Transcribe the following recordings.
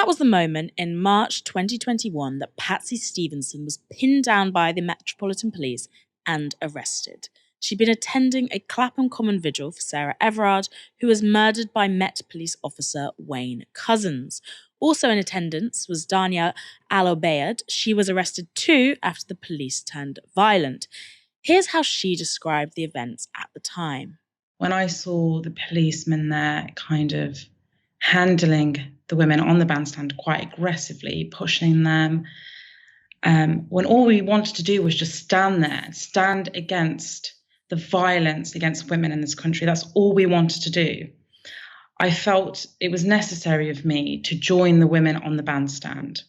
That was the moment in March 2021 that Patsy Stevenson was pinned down by the Metropolitan Police and arrested. She'd been attending a Clapham Common vigil for Sarah Everard, who was murdered by Met Police officer Wayne Couzens. Also in attendance was Dania Al-Obeid. She was arrested too after the police turned violent. Here's how she described the events at the time. When I saw the policemen there kind of handling the women on the bandstand quite aggressively, pushing them, when all we wanted to do was just stand there, stand against the violence against women in this country. That's all we wanted to do. I felt it was necessary of me to join the women on the bandstand.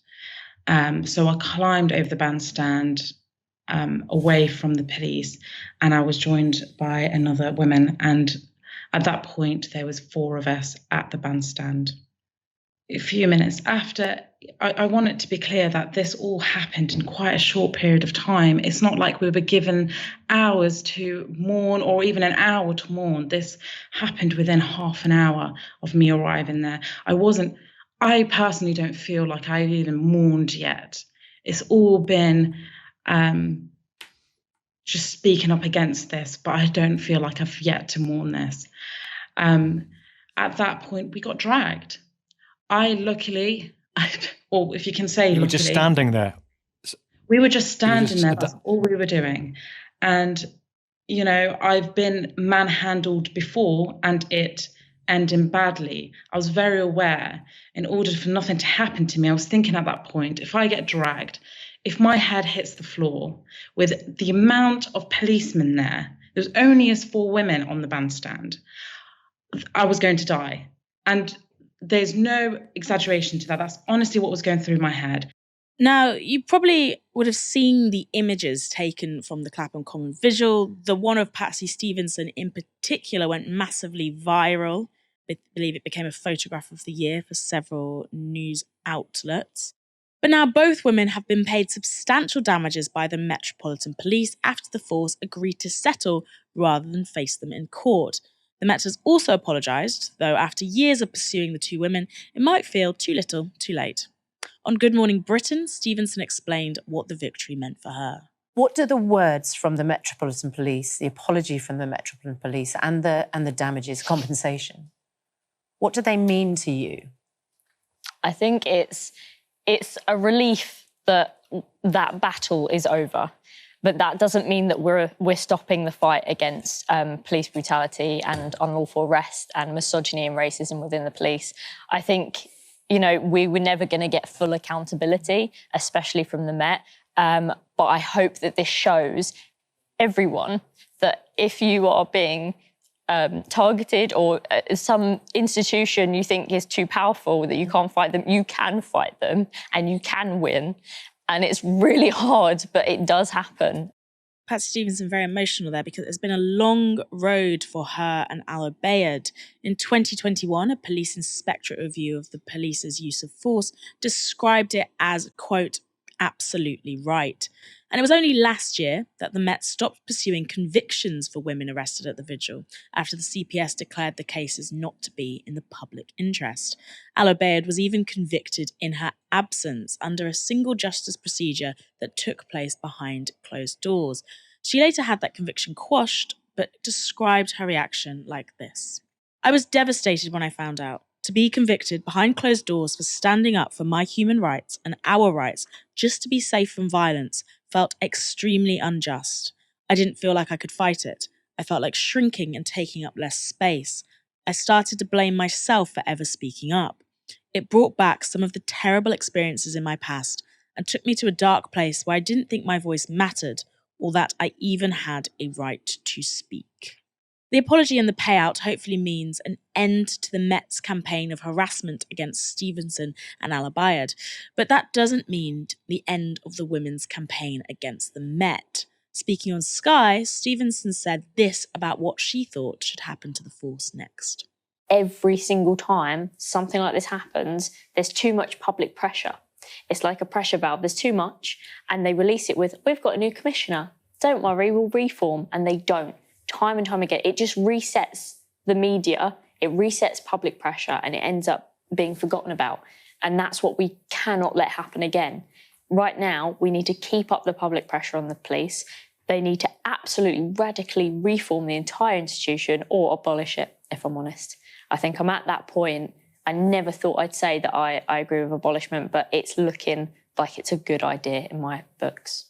So I climbed over the bandstand away from the police, and I was joined by another woman. And at that point, there was 4 of us at the bandstand. A few minutes after, I want it to be clear that this all happened in quite a short period of time. It's not like we were given hours to mourn or even an hour to mourn. This happened within half an hour of me arriving there. I personally don't feel like I've even mourned yet. It's all been just speaking up against this, but I don't feel like I've yet to mourn this. At that point, we got dragged. Or if you can say, you were just standing there. We were just standing there. That's all we were doing. And, you know, I've been manhandled before and it ended badly. I was very aware, in order for nothing to happen to me, I was thinking at that point, if I get dragged, if my head hits the floor with the amount of policemen there was only as 4 women on the bandstand, I was going to die. And there's no exaggeration to that. That's honestly what was going through my head. Now, you probably would have seen the images taken from the Clapham Common Vigil. The one of Patsy Stevenson in particular went massively viral. I believe it became a photograph of the year for several news outlets. But now both women have been paid substantial damages by the Metropolitan Police after the force agreed to settle rather than face them in court. The Met has also apologised, though after years of pursuing the 2 women, it might feel too little, too late. On Good Morning Britain, Stevenson explained what the victory meant for her. What do the words from the Metropolitan Police, the apology from the Metropolitan Police and the damages, compensation, what do they mean to you? I think it's a relief that that battle is over. But that doesn't mean that we're stopping the fight against police brutality and unlawful arrest and misogyny and racism within the police. I think, you know, we were never going to get full accountability, especially from the Met. But I hope that this shows everyone that if you are being targeted or some institution you think is too powerful, that you can't fight them, you can fight them and you can win. And it's really hard, but it does happen. Patsy Stevenson very emotional there because it's been a long road for her and Al-Obeid. In 2021, a police inspectorate review of the police's use of force described it as, quote, absolutely right. And it was only last year that the Met stopped pursuing convictions for women arrested at the vigil after the CPS declared the cases not to be in the public interest. Al-Obeid was even convicted in her absence under a single justice procedure that took place behind closed doors. She later had that conviction quashed, but described her reaction like this. I was devastated when I found out. To be convicted behind closed doors for standing up for my human rights and our rights just to be safe from violence felt extremely unjust. I didn't feel like I could fight it. I felt like shrinking and taking up less space. I started to blame myself for ever speaking up. It brought back some of the terrible experiences in my past and took me to a dark place where I didn't think my voice mattered or that I even had a right to speak. The apology and the payout hopefully means an end to the Met's campaign of harassment against Stevenson and Al-Obeid, but that doesn't mean the end of the women's campaign against the Met. Speaking on Sky, Stevenson said this about what she thought should happen to the force next. Every single time something like this happens, there's too much public pressure. It's like a pressure valve, there's too much, and they release it with, we've got a new commissioner, don't worry, we'll reform, and they don't. Time and time again, it just resets the media, it resets public pressure, and it ends up being forgotten about. And that's what we cannot let happen again. Right now, we need to keep up the public pressure on the police. They need to absolutely radically reform the entire institution or abolish it, if I'm honest. I think I'm at that point. I never thought I'd say that I agree with abolishment, but it's looking like it's a good idea in my books.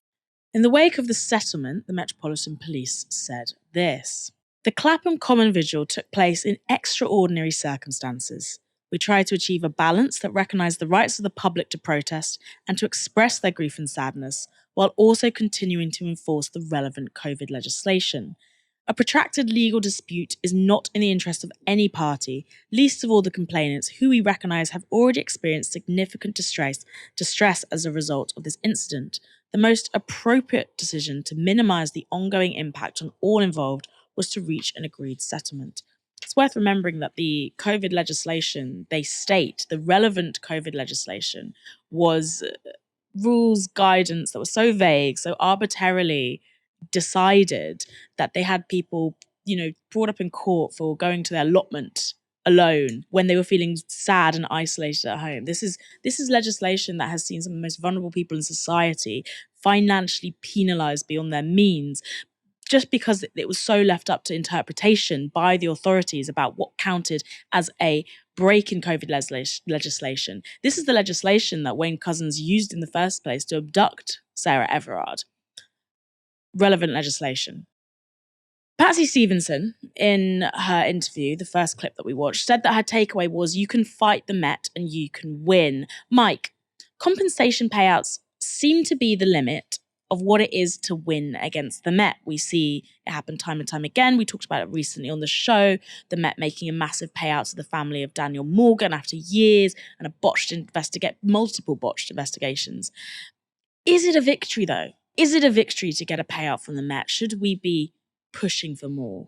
In the wake of the settlement, the Metropolitan Police said this: "The Clapham Common Vigil took place in extraordinary circumstances. We tried to achieve a balance that recognised the rights of the public to protest and to express their grief and sadness, while also continuing to enforce the relevant COVID legislation. A protracted legal dispute is not in the interest of any party, least of all the complainants, who we recognise have already experienced significant distress as a result of this incident. The most appropriate decision to minimise the ongoing impact on all involved was to reach an agreed settlement." It's worth remembering that the COVID legislation, they state, the relevant COVID legislation was rules, guidance that was so vague, so arbitrarily decided that they had people, brought up in court for going to their allotment alone when they were feeling sad and isolated at home. This is legislation that has seen some of the most vulnerable people in society financially penalized beyond their means, just because it was so left up to interpretation by the authorities about what counted as a break in COVID legislation. This is the legislation that Wayne Couzens used in the first place to abduct Sarah Everard. Relevant legislation. Patsy Stevenson, in her interview, the first clip that we watched, said that her takeaway was, "You can fight the Met and you can win." Mike, compensation payouts seem to be the limit of what it is to win against the Met. We see it happen time and time again. We talked about it recently on the show, the Met making a massive payout to the family of Daniel Morgan after years and multiple botched investigations. Is it a victory, though? Is it a victory to get a payout from the Met? Should we be pushing for more?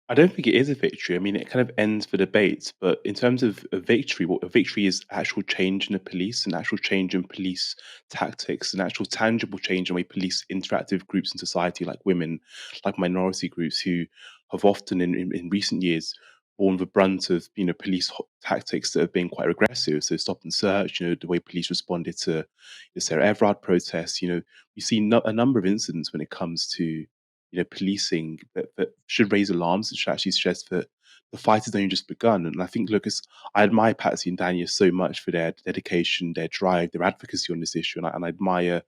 I don't think it is a victory. I mean, it kind of ends the debate, but in terms of a victory, what a victory is actual change in the police, an actual change in police tactics, an actual tangible change in the way police interact with groups in society like women, like minority groups who have often in recent years borne the brunt of police tactics that have been quite regressive. So stop and search, the way police responded to the Sarah Everard protests. We see a number of incidents when it comes to policing that should raise alarms and should actually suggest that the fight has only just begun. And I think, I admire Patsy and Dania so much for their dedication, their drive, their advocacy on this issue, and I admire,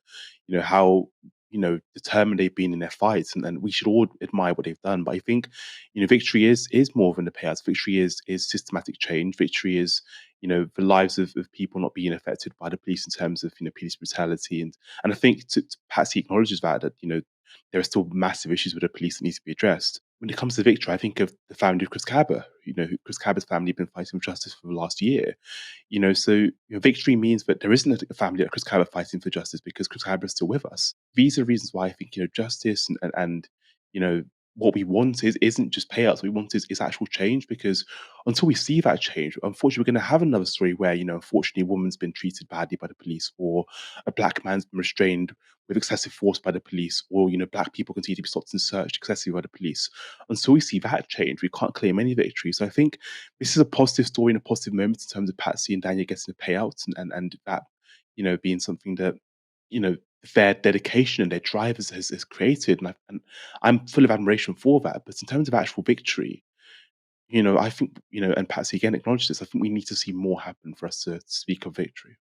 how determined they've been in their fights, and we should all admire what they've done. But I think, victory is more than the payouts. Victory is systematic change. Victory is the lives of people not being affected by the police in terms of police brutality, and I think Patsy acknowledges that there are still massive issues with the police that needs to be addressed. When it comes to victory, I think of the family of Chris Cabba. Chris Cabba's family have been fighting for justice for the last year. So victory means that there isn't a family like Chris Cabba fighting for justice because Chris Cabba is still with us. These are reasons why I think justice and what we want isn't just payouts. What we want is actual change, because until we see that change, unfortunately, we're going to have another story where, unfortunately, a woman's been treated badly by the police, or a black man's been restrained with excessive force by the police, or, black people continue to be stopped and searched excessively by the police. Until we see that change, we can't claim any victory. So I think this is a positive story and a positive moment in terms of Patsy and Dania getting a payout, and that, being something that, their dedication and their drive has created. And I'm full of admiration for that. But in terms of actual victory, I think, and Patsy again acknowledged this, I think we need to see more happen for us to speak of victory.